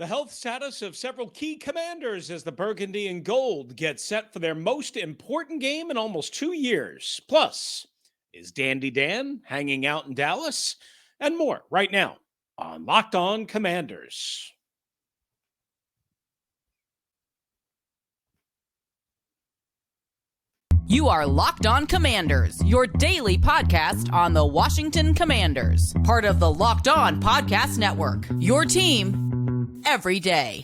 The health status of several key commanders as the Burgundy and Gold get set for their most important game in almost 2 years. Plus, is Dandy Dan hanging out in Dallas? And more right now on Locked On Commanders. You are Locked On Commanders, your daily podcast on the Washington Commanders. Part of the Locked On Podcast Network, your team every day.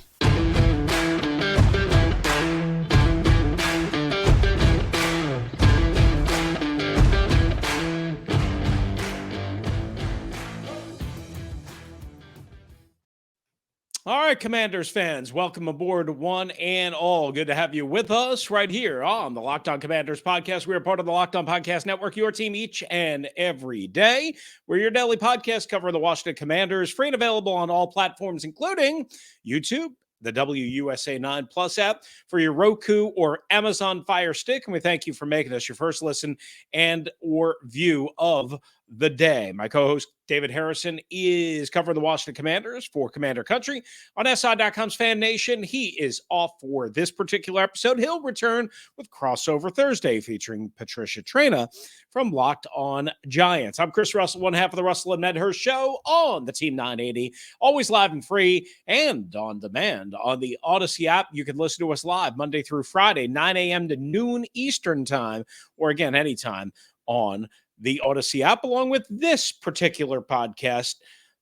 All right, Commanders fans, welcome aboard one and all. Good to have you with us right here on the Locked On Commanders podcast. We are part of the Locked On Podcast Network, your team each and every day. We're your daily podcast covering the Washington Commanders, free and available on all platforms, including YouTube, the WUSA 9 Plus app for your Roku or Amazon Fire Stick. And we thank you for making us your first listen and or view of the day. My co-host David Harrison is covering the Washington Commanders for Commander Country on SI.com's FanNation. He is off for this particular episode. He'll return with Crossover Thursday featuring Patricia Traina from Locked On Giants. I'm Chris Russell, one half of the Russell and Medhurst Show on the Team 980, always live and free and on demand on the Odyssey app. You can listen to us live Monday through Friday, 9 a.m. to noon Eastern time, or again, anytime on the Odyssey app, along with this particular podcast,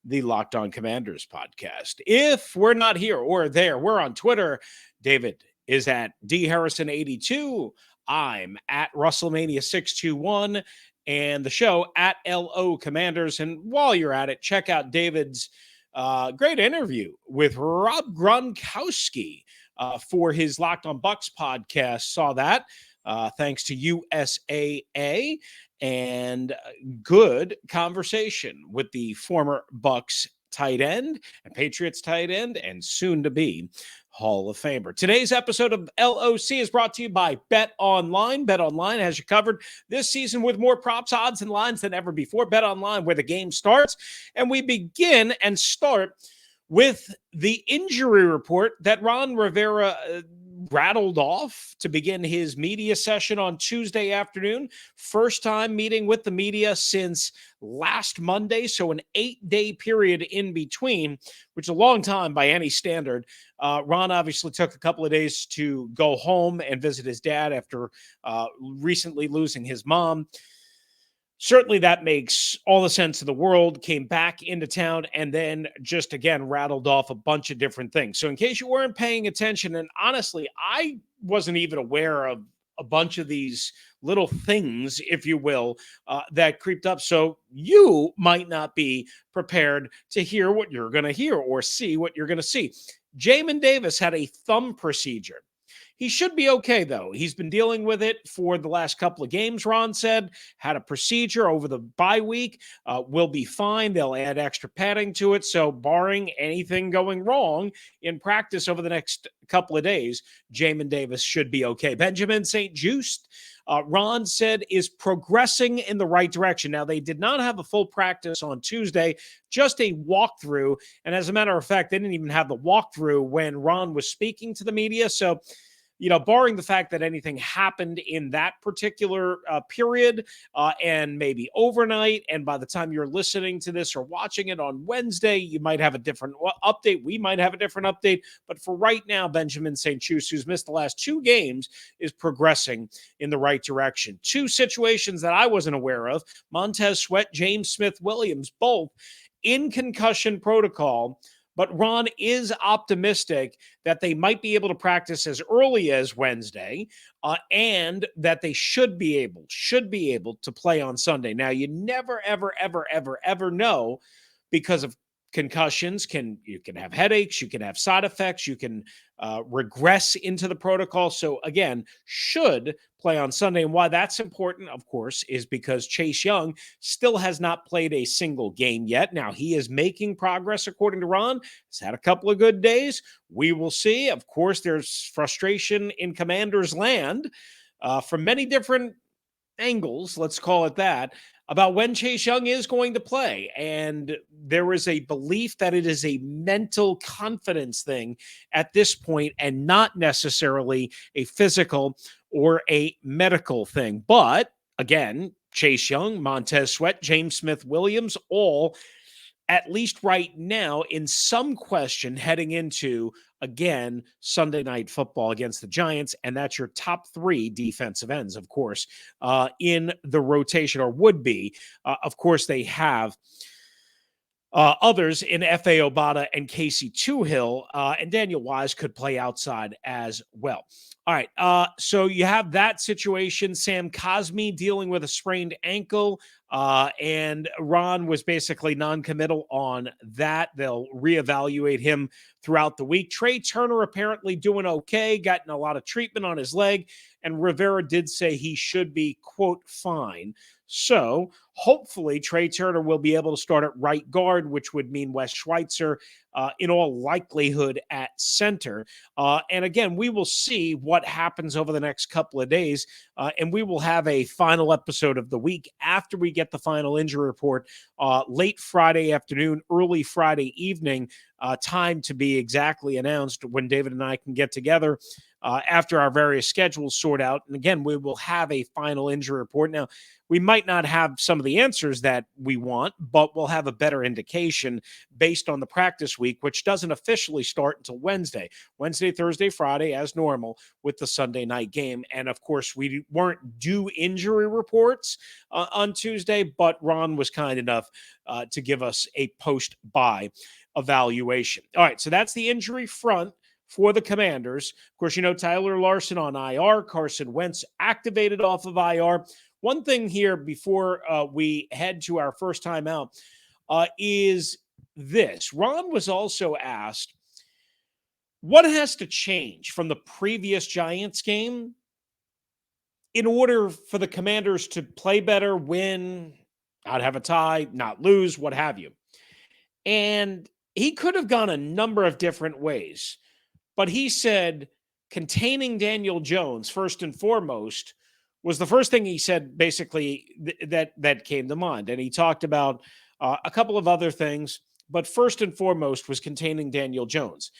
the Locked On Commanders podcast. If we're not here or there, we're on Twitter. David is at dharrison82. I'm at Russellmania621, and the show at LO Commanders. And while you're at it, check out David's great interview with Rob Gronkowski for his Locked On Bucks podcast. Saw that. Thanks to USAA, and good conversation with the former Bucks tight end and Patriots tight end and soon to be Hall of Famer. Today's episode of LOC is brought to you by Bet Online. Bet Online has you covered this season with more props, odds, and lines than ever before. Bet Online, where the game starts. And we begin and start with the injury report that Ron Rivera rattled off to begin his media session on Tuesday afternoon. First time meeting with the media since last Monday, so an 8-day period in between, which is a long time by any standard. Ron obviously took a couple of days to go home and visit his dad after recently losing his mom. Certainly that makes all the sense in the world, came back into town, and then just, again, rattled off a bunch of different things. So in case you weren't paying attention, and honestly, I wasn't even aware of a bunch of these little things, if you will, that creeped up. So you might not be prepared to hear what you're going to hear or see what you're going to see. Jamin Davis had a thumb procedure. He should be okay, though. He's been dealing with it for the last couple of games, Ron said. Had a procedure over the bye week. Will be fine. They'll add extra padding to it. So barring anything going wrong in practice over the next couple of days, Jamin Davis should be okay. Benjamin St-Juste, Ron said, is progressing in the right direction. Now, they did not have a full practice on Tuesday, just a walkthrough. And as a matter of fact, they didn't even have the walkthrough when Ron was speaking to the media. So, you know, barring the fact that anything happened in that particular period and maybe overnight, and by the time you're listening to this or watching it on Wednesday, you might have a different update. We might have a different update. But for right now, Benjamin St-Juste, who's missed the last 2 games, is progressing in the right direction. 2 situations that I wasn't aware of, Montez Sweat, James Smith-Williams, both in concussion protocol. But Ron is optimistic that they might be able to practice as early as Wednesday and that they should be able to play on Sunday. Now, you never, ever, ever, ever, ever know because of concussions. You can have headaches, you can have side effects, you can regress into the protocol. So again, should play on Sunday. And why that's important, of course, is because Chase Young still has not played a single game yet. Now, he is making progress, according to Ron. He's had a couple of good days. We will see. Of course, there's frustration in Commanders land from many different angles, let's call it that, about when Chase Young is going to play. And there is a belief that it is a mental confidence thing at this point and not necessarily a physical or a medical thing. But again, Chase Young, Montez Sweat, James Smith Williams, all at least right now, in some question heading into, again, Sunday Night Football against the Giants. And that's your top three defensive ends, of course, in the rotation, or would be. Of course, they have others in F.A. Obata and Casey Toohill, and Daniel Wise could play outside as well. All right, so you have that situation. Sam Cosmi dealing with a sprained ankle, and Ron was basically non-committal on that. They'll reevaluate him throughout the week. Trai Turner apparently doing okay, gotten a lot of treatment on his leg, and Rivera did say he should be, quote, fine. So hopefully Trai Turner will be able to start at right guard, which would mean Wes Schweitzer in all likelihood at center. And again, we will see what happens over the next couple of days. And we will have a final episode of the week after we get the final injury report late Friday afternoon, early Friday evening, time to be exactly announced when David and I can get together after our various schedules sort out. And again, we will have a final injury report. Now, we might not have some of the answers that we want, but we'll have a better indication based on the practice week, which doesn't officially start until Wednesday, Thursday, Friday, as normal, with the Sunday night game. And of course, we weren't due injury reports on Tuesday, but Ron was kind enough to give us a post-bye evaluation. All right, so that's the injury front for the Commanders. Of course, you know, Tyler Larson on IR, Carson Wentz activated off of IR. One thing here before we head to our first time out is this. Ron was also asked, what has to change from the previous Giants game in order for the Commanders to play better, win, not have a tie, not lose, what have you? And he could have gone a number of different ways. But he said containing Daniel Jones, first and foremost, was the first thing he said, basically, that came to mind. And he talked about a couple of other things, but first and foremost was containing Daniel Jones.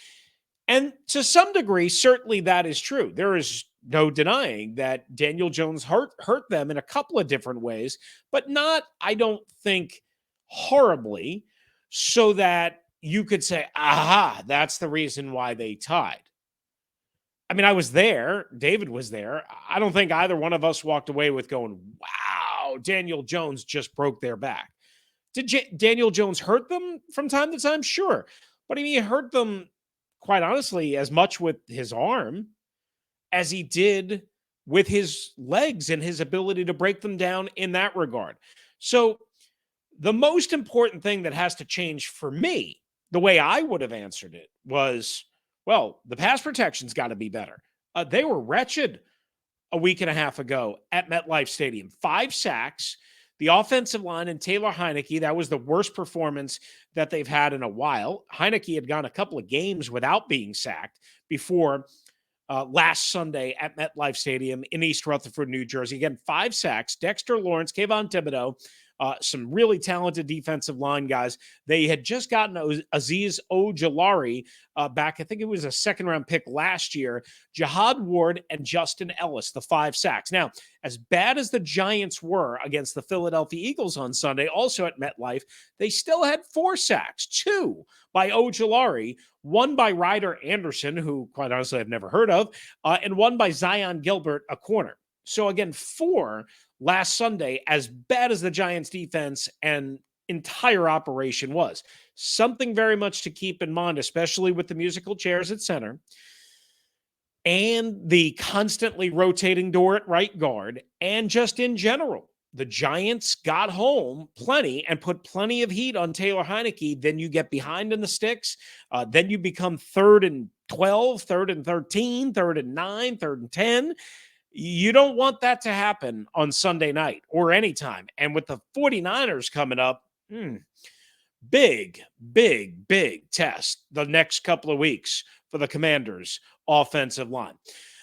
And to some degree, certainly that is true. There is no denying that Daniel Jones hurt them in a couple of different ways, but not, I don't think, horribly, so that you could say, aha, that's the reason why they tied. I mean, I was there. David was there. I don't think either one of us walked away with going, wow, Daniel Jones just broke their back. Did Daniel Jones hurt them from time to time? Sure. But I mean, he hurt them, quite honestly, as much with his arm as he did with his legs and his ability to break them down in that regard. So the most important thing that has to change for me, the way I would have answered it, was, well, the pass protection's got to be better. They were wretched a week and a half ago at MetLife Stadium. 5 sacks. The offensive line and Taylor Heinicke, that was the worst performance that they've had in a while. Heinicke had gone a couple of games without being sacked before last Sunday at MetLife Stadium in East Rutherford, New Jersey. Again, 5 sacks. Dexter Lawrence, Kayvon Thibodeau, some really talented defensive line guys. They had just gotten Aziz Ojulari back. I think it was a second-round pick last year. Jihad Ward and Justin Ellis, the 5 sacks. Now, as bad as the Giants were against the Philadelphia Eagles on Sunday, also at MetLife, they still had 4 sacks, 2 by Ojulari, 1 by Ryder Anderson, who, quite honestly, I've never heard of, and 1 by Zion Gilbert, a corner. So again, 4 last Sunday, as bad as the Giants defense and entire operation was. Something very much to keep in mind, especially with the musical chairs at center and the constantly rotating door at right guard, and just in general. The Giants got home plenty and put plenty of heat on Taylor Heinicke. Then you get behind in the sticks. Then you become 3rd and 12, 3rd and 13, 3rd and 9, 3rd and 10. You don't want that to happen on Sunday night or anytime. And with the 49ers coming up, big test the next couple of weeks for the Commanders' offensive line.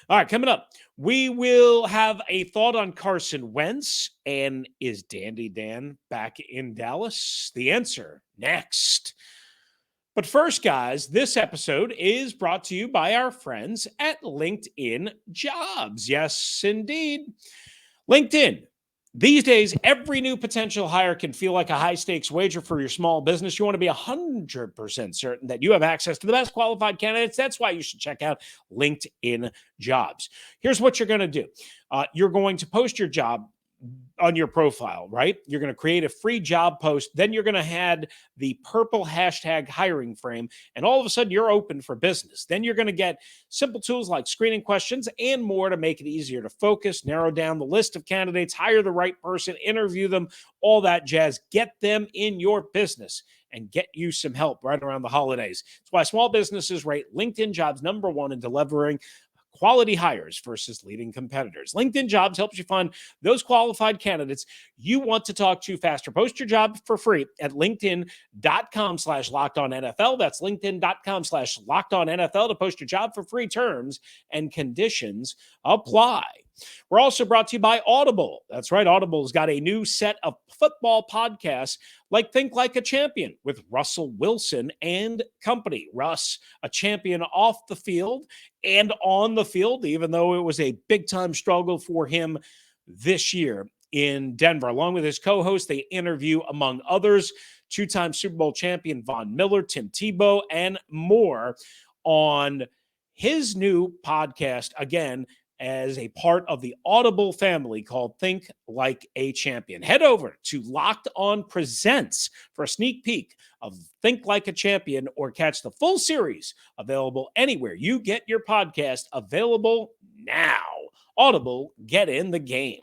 All right, coming up, we will have a thought on Carson Wentz. And is Dandy Dan back in Dallas? The answer next. But first, guys, this episode is brought to you by our friends at LinkedIn Jobs. Yes, indeed. LinkedIn. These days, every new potential hire can feel like a high-stakes wager for your small business. You want to be 100% certain that you have access to the best qualified candidates. That's why you should check out LinkedIn Jobs. Here's what you're going to do. You're going to post your job on your profile, right? You're going to create a free job post. Then you're going to add the purple hashtag hiring frame, and all of a sudden you're open for business. Then you're going to get simple tools like screening questions and more to make it easier to focus, narrow down the list of candidates, hire the right person, interview them, all that jazz. Get them in your business and get you some help right around the holidays. That's why small businesses rate LinkedIn Jobs #1 in delivering quality hires versus leading competitors. LinkedIn Jobs helps you find those qualified candidates you want to talk to faster. Post your job for free at linkedin.com/LockedOnNFL. That's linkedin.com/LockedOnNFL to post your job for free. Terms and conditions apply. We're also brought to you by Audible. That's right. Audible's got a new set of football podcasts like Think Like a Champion with Russell Wilson and company. Russ, a champion off the field and on the field, even though it was a big-time struggle for him this year in Denver. Along with his co-host, they interview, among others, two-time Super Bowl champion Von Miller, Tim Tebow, and more on his new podcast, again, as a part of the Audible family called Think Like a Champion. Head over to Locked On Presents for a sneak peek of Think Like a Champion, or catch the full series available anywhere you get your podcast. Available now. Audible, get in the game.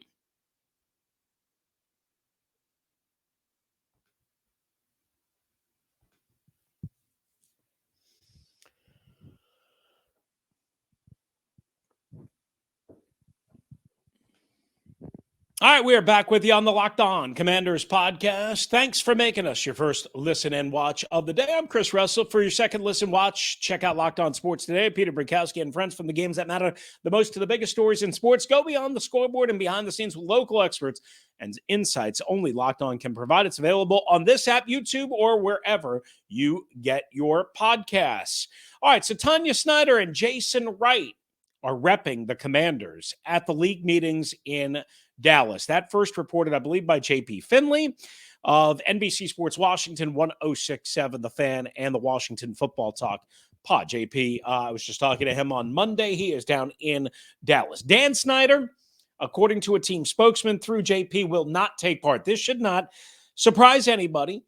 All right, we are back with you on the Locked On Commanders podcast. Thanks for making us your first listen and watch of the day. I'm Chris Russell. For your second listen watch, check out Locked On Sports Today. Peter Brinkowski and friends from the games that matter the most to the biggest stories in sports. Go beyond the scoreboard and behind the scenes with local experts and insights only Locked On can provide. It's available on this app, YouTube, or wherever you get your podcasts. All right, so Tanya Snyder and Jason Wright are repping the Commanders at the league meetings in Dallas. That first reported, I believe, by JP Finley of NBC Sports Washington, 106.7 The Fan, and the Washington Football Talk pod. JP, I was just talking to him on Monday. He is down in Dallas. Dan Snyder, according to a team spokesman through JP, will not take part. This should not surprise anybody.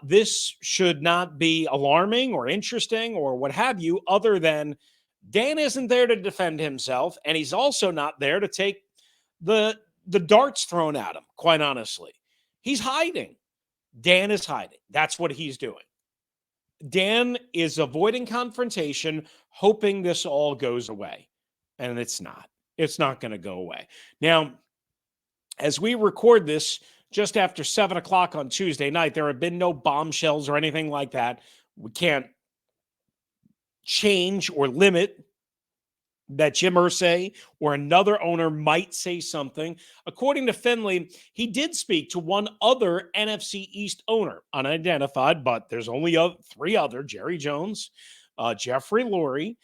This should not be alarming or interesting or what have you, other than Dan isn't there to defend himself, and he's also not there to take the darts thrown at him, quite honestly. He's hiding. Dan is hiding. That's what he's doing. Dan is avoiding confrontation, hoping this all goes away. And it's not. It's not going to go away. Now, as we record this just after 7 o'clock on Tuesday night, there have been no bombshells or anything like that. We can't change or limit that Jim Irsay or another owner might say something. According to Finley, he did speak to one other NFC East owner, unidentified, but there's only three other, Jerry Jones, Jeffrey Lurie,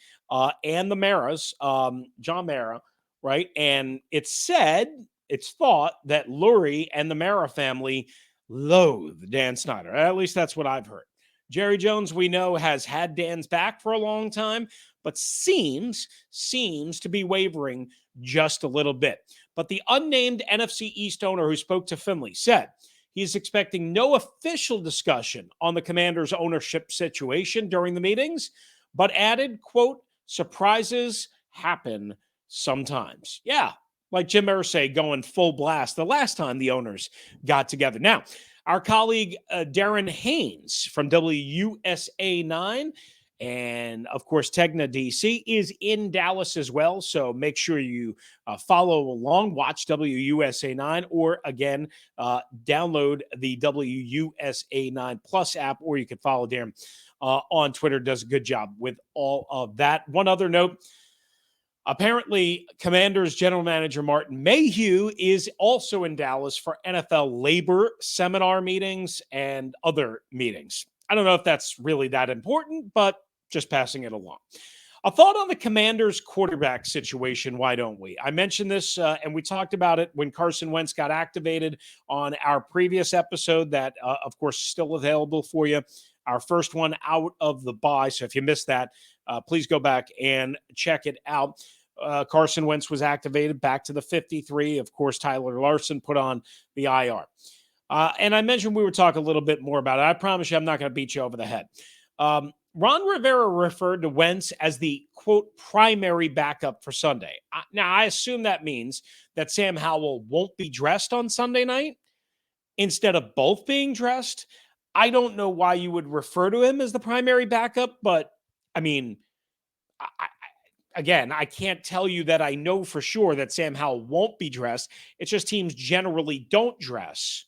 and the Maras, John Mara, right? And it's thought that Lurie and the Mara family loathe Dan Snyder. At least that's what I've heard. Jerry Jones, we know, has had Dan's back for a long time, but seems to be wavering just a little bit. But the unnamed NFC East owner who spoke to Finley said he's expecting no official discussion on the Commanders' ownership situation during the meetings, but added, quote, surprises happen sometimes. Yeah, like Jim Irsay going full blast the last time the owners got together. Now, our colleague Darren Haynes from WUSA 9 and, of course, Tegna DC is in Dallas as well. So make sure you follow along, watch WUSA 9, or, again, download the WUSA 9 Plus app, or you can follow Darren on Twitter. Does a good job with all of that. One other note. Apparently, Commanders general manager Martin Mayhew is also in Dallas for NFL labor seminar meetings and other meetings. I don't know if that's really that important, but just passing it along. A thought on the Commanders quarterback situation, why don't we? I mentioned this and we talked about it when Carson Wentz got activated on our previous episode that, of course, is still available for you. Our first one out of the bye. So if you missed that, please go back and check it out. Carson Wentz was activated back to the 53. Of course, Tyler Larson put on the IR. And I mentioned we would talk a little bit more about it. I promise you I'm not going to beat you over the head. Ron Rivera referred to Wentz as the, quote, primary backup for Sunday. Now, I assume that means that Sam Howell won't be dressed on Sunday night instead of both being dressed. I don't know why you would refer to him as the primary backup, but I mean, again, I can't tell you that I know for sure that Sam Howell won't be dressed. It's just teams generally don't dress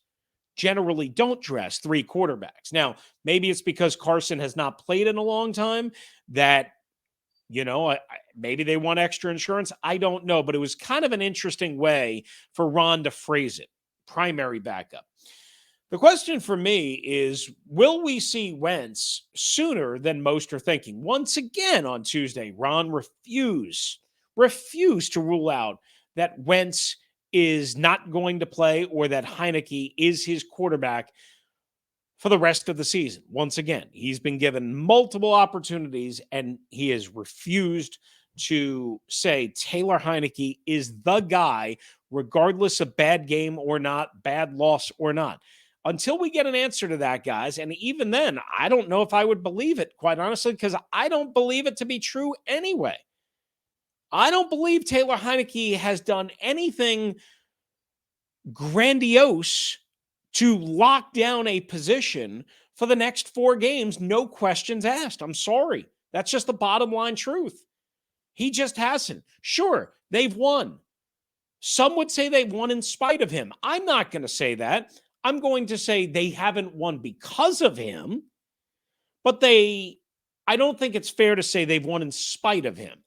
three quarterbacks. Now, maybe it's because Carson has not played in a long time that, maybe they want extra insurance. I don't know, but it was kind of an interesting way for Ron to phrase it. Primary backup. The question for me is, will we see Wentz sooner than most are thinking? Once again on Tuesday, Ron refused to rule out that Wentz is not going to play or that Heineke is his quarterback for the rest of the season. Once again, he's been given multiple opportunities and he has refused to say Taylor Heineke is the guy, regardless of bad game or not, bad loss or not. Until we get an answer to that, guys, and even then, I don't know if I would believe it, quite honestly, because I don't believe it to be true anyway. I don't believe Taylor Heineke has done anything grandiose to lock down a position for the next 4 games, no questions asked. I'm sorry. That's just the bottom line truth. He just hasn't. Sure, they've won. Some would say they've won in spite of him. I'm not going to say that. I'm going to say they haven't won because of him, but I don't think it's fair to say they've won in spite of him.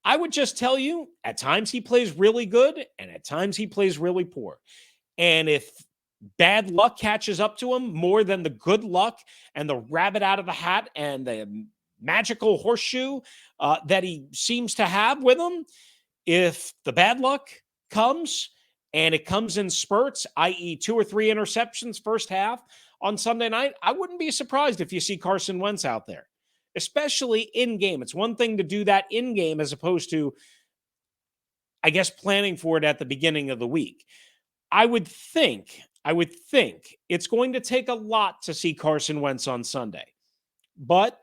I would just tell you, at times he plays really good, and at times he plays really poor. And if bad luck catches up to him more than the good luck and the rabbit out of the hat and the magical horseshoe that he seems to have with him, if the bad luck comes and it comes in spurts, i.e. 2 or 3 interceptions first half on Sunday night, I wouldn't be surprised if you see Carson Wentz out there, especially in game. It's one thing to do that in game as opposed to, I guess, planning for it at the beginning of the week. I would think it's going to take a lot to see Carson Wentz on Sunday. But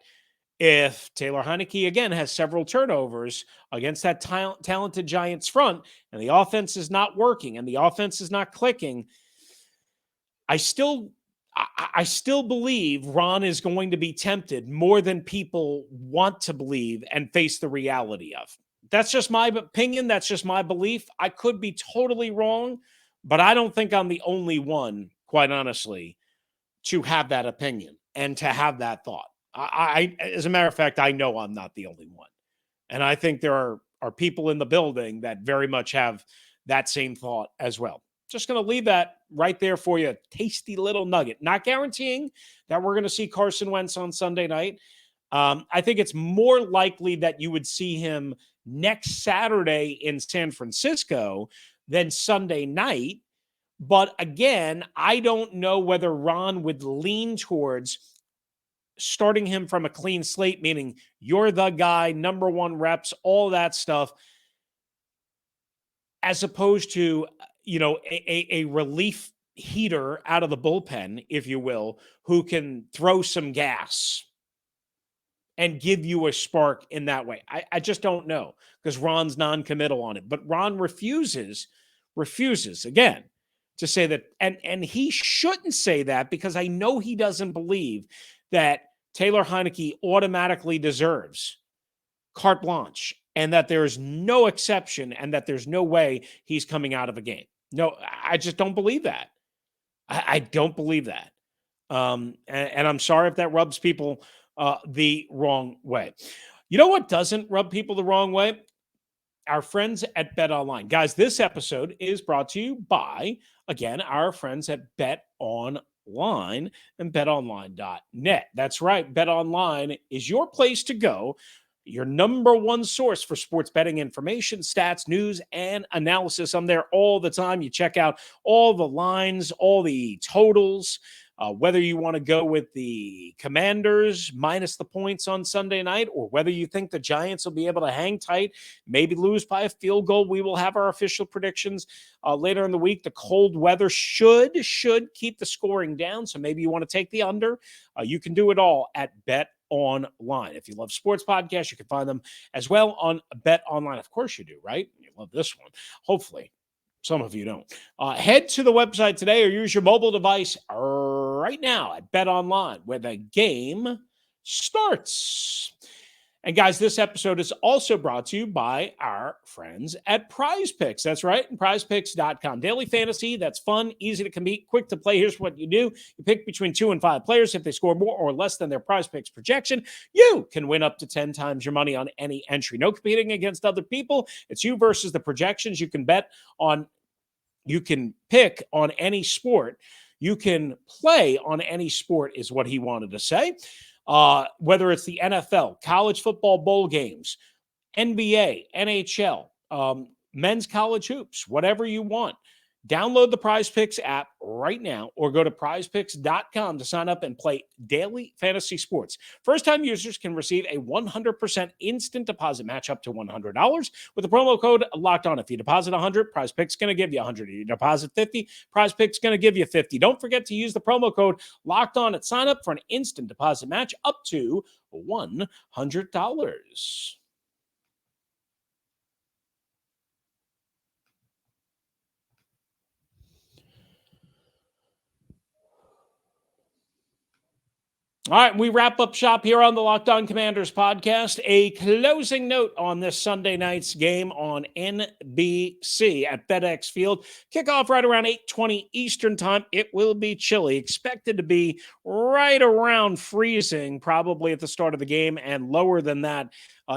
if Taylor Heineke, again, has several turnovers against that talented Giants front and the offense is not working and the offense is not clicking, I still believe Ron is going to be tempted more than people want to believe and face the reality of. That's just my opinion. That's just my belief. I could be totally wrong, but I don't think I'm the only one, quite honestly, to have that opinion and to have that thought. As a matter of fact, I know I'm not the only one. And I think there are people in the building that very much have that same thought as well. Just going to leave that right there for you. A tasty little nugget. Not guaranteeing that we're going to see Carson Wentz on Sunday night. I think it's more likely that you would see him next Saturday in San Francisco than Sunday night. But again, I don't know whether Ron would lean towards starting him from a clean slate, meaning you're the guy, number 1 reps, all that stuff, as opposed to, a relief heater out of the bullpen, if you will, who can throw some gas and give you a spark in that way. I just don't know because Ron's non-committal on it. But Ron refuses again to say that, and he shouldn't say that because I know he doesn't believe that Taylor Heineke automatically deserves carte blanche and that there's no exception and that there's no way he's coming out of a game. No, I just don't believe that. I don't believe that. And I'm sorry if that rubs people the wrong way. You know what doesn't rub people the wrong way? our friends at Bet Online. Guys, this episode is brought to you by, again, our friends at Bet Online and betonline.net. That's right. Bet Online is your place to go, your number one source for sports betting information, stats, news, and analysis. I'm there all the time. You check out all the lines, all the totals, whether you want to go with the Commanders minus the points on Sunday night, or whether you think the Giants will be able to hang tight, maybe lose by a field goal. We will have our official predictions later in the week. The cold weather should keep the scoring down, so maybe you want to take the under. You can do it all at Bet Online. If you love sports podcasts, you can find them as well on Bet Online. Of course you do, right? You love this one. Hopefully. Some of you don't. Head to the website today or use your mobile device right now at Bet Online, where the game starts. And guys, this episode is also brought to you by our friends at Prize Picks. That's right, prizepicks.com. Daily fantasy, that's fun, easy to compete, quick to play. Here's what you do. You pick between 2 and 5 players. If they score more or less than their Prize Picks projection, you can win up to 10 times your money on any entry. No competing against other people. It's you versus the projections. You can bet on, you can pick on any sport. You can play on any sport is what he wanted to say. Whether it's the NFL, college football bowl games, NBA, NHL, men's college hoops, whatever you want. Download the Prize Picks app right now or go to prizepicks.com to sign up and play daily fantasy sports. First-time users can receive a 100% instant deposit match up to $100 with the promo code Locked On. If you deposit $100, Prize Picks going to give you $100. If you deposit $50, Prize Picks going to give you $50. Don't forget to use the promo code Locked On at sign up for an instant deposit match up to $100. All right, we wrap up shop here on the Locked On Commanders podcast. A closing note on this Sunday night's game on NBC at FedEx Field. Kickoff right around 8:20 Eastern time. It will be chilly. Expected to be right around freezing probably at the start of the game, and lower than that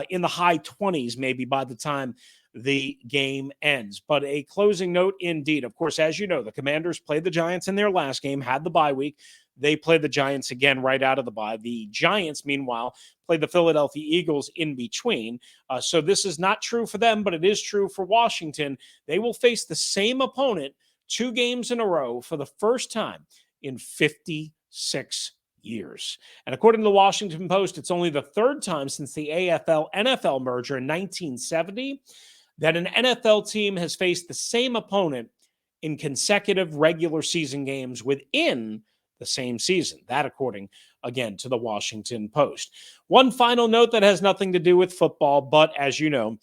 in the high 20s maybe by the time the game ends. But a closing note indeed. Of course, as you know, the Commanders played the Giants in their last game, had the bye week. They played the Giants again right out of the bye. The Giants, meanwhile, played the Philadelphia Eagles in between. So this is not true for them, but it is true for Washington. They will face the same opponent 2 games in a row for the first time in 56 years. And according to the Washington Post, it's only the 3rd time since the AFL-NFL merger in 1970 that an NFL team has faced the same opponent in consecutive regular season games within the same season. That, according, again, to the Washington Post. One final note that has nothing to do with football, but as you know,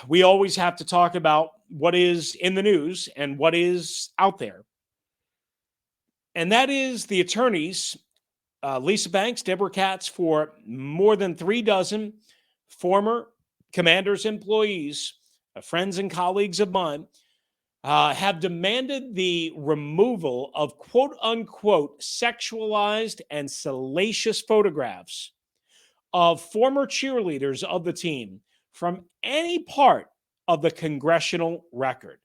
we always have to talk about what is in the news and what is out there. And that is the attorneys, Lisa Banks, Deborah Katz, for more than 3 dozen former Commanders employees, friends and colleagues of mine, have demanded the removal of quote-unquote sexualized and salacious photographs of former cheerleaders of the team from any part of the congressional record.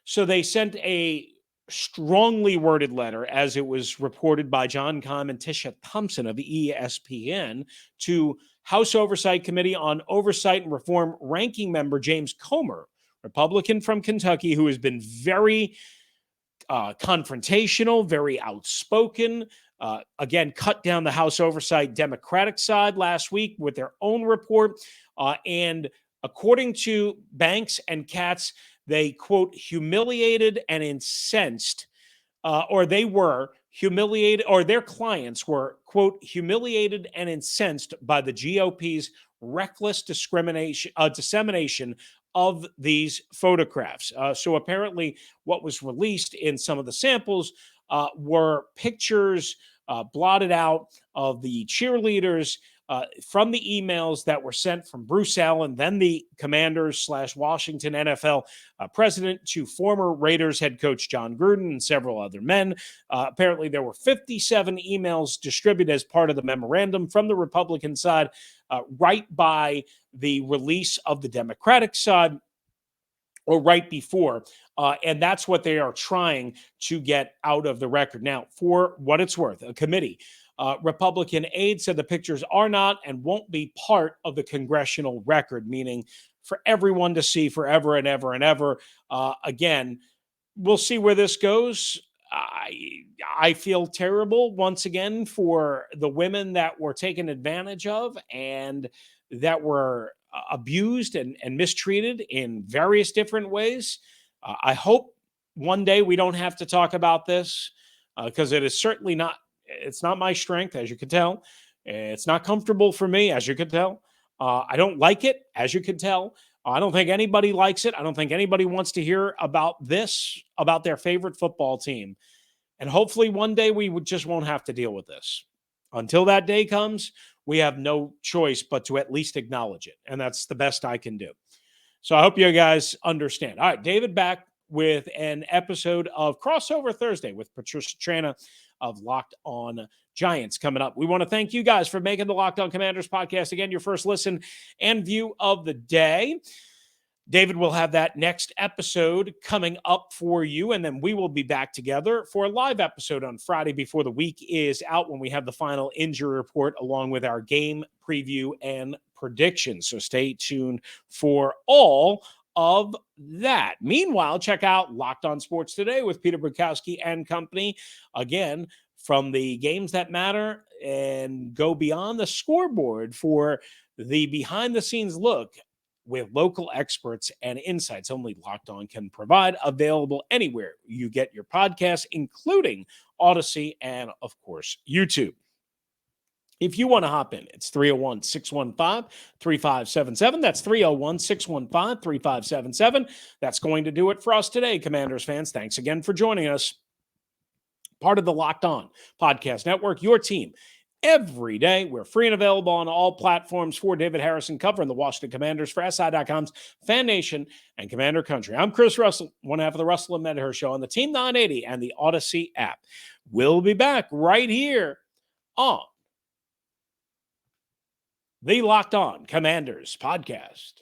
So they sent a strongly worded letter, as it was reported by John Keim and Tisha Thompson of ESPN, to House Oversight Committee on Oversight and Reform ranking member James Comer, Republican from Kentucky, who has been very confrontational, very outspoken, again, cut down the House Oversight Democratic side last week with their own report. And according to Banks and Katz, they, quote, humiliated and incensed, or they were humiliated, or their clients were, quote, humiliated and incensed by the GOP's reckless dissemination of these photographs. So apparently what was released in some of the samples were pictures blotted out of the cheerleaders from the emails that were sent from Bruce Allen, then the Commanders/Washington NFL president, to former Raiders head coach John Gruden and several other men. Apparently, there were 57 emails distributed as part of the memorandum from the Republican side, right by the release of the Democratic side, or right before. And that's what they are trying to get out of the record. Now, for what it's worth, a committee, Republican aide, said the pictures are not and won't be part of the congressional record, meaning for everyone to see forever and ever and ever. Again, we'll see where this goes. I feel terrible once again for the women that were taken advantage of and that were abused and mistreated in various different ways. I hope one day we don't have to talk about this, because it is certainly not, it's not my strength, as you can tell. It's not comfortable for me, as you can tell. I don't like it, as you can tell. I don't think anybody likes it. I don't think anybody wants to hear about this, about their favorite football team. And hopefully one day we just won't have to deal with this. Until that day comes, we have no choice but to at least acknowledge it. And that's the best I can do. So I hope you guys understand. All right, David back with an episode of Crossover Thursday with Patricia Trana of Locked On Giants coming up. We want to thank you guys for making the Locked On Commanders podcast, again, your first listen and view of the day. David will have that next episode coming up for you, and then we will be back together for a live episode on Friday before the week is out, when we have the final injury report along with our game preview and predictions. So stay tuned for all of that. Meanwhile, check out Locked On Sports Today with Peter Bukowski and company. Again, from the games that matter and go beyond the scoreboard for the behind-the-scenes look with local experts and insights only Locked On can provide. Available anywhere you get your podcasts, including Odyssey and, of course, YouTube. If you want to hop in, it's 301-615-3577. That's 301-615-3577. That's going to do it for us today, Commanders fans. Thanks again for joining us. Part of the Locked On Podcast Network, your team every day. We're free and available on all platforms. For David Harrison, covering the Washington Commanders for SI.com's FanNation and Commander Country, I'm Chris Russell, one half of the Russell and Medher Show on the Team 980 and the Odyssey app. We'll be back right here on the Locked On Commanders podcast.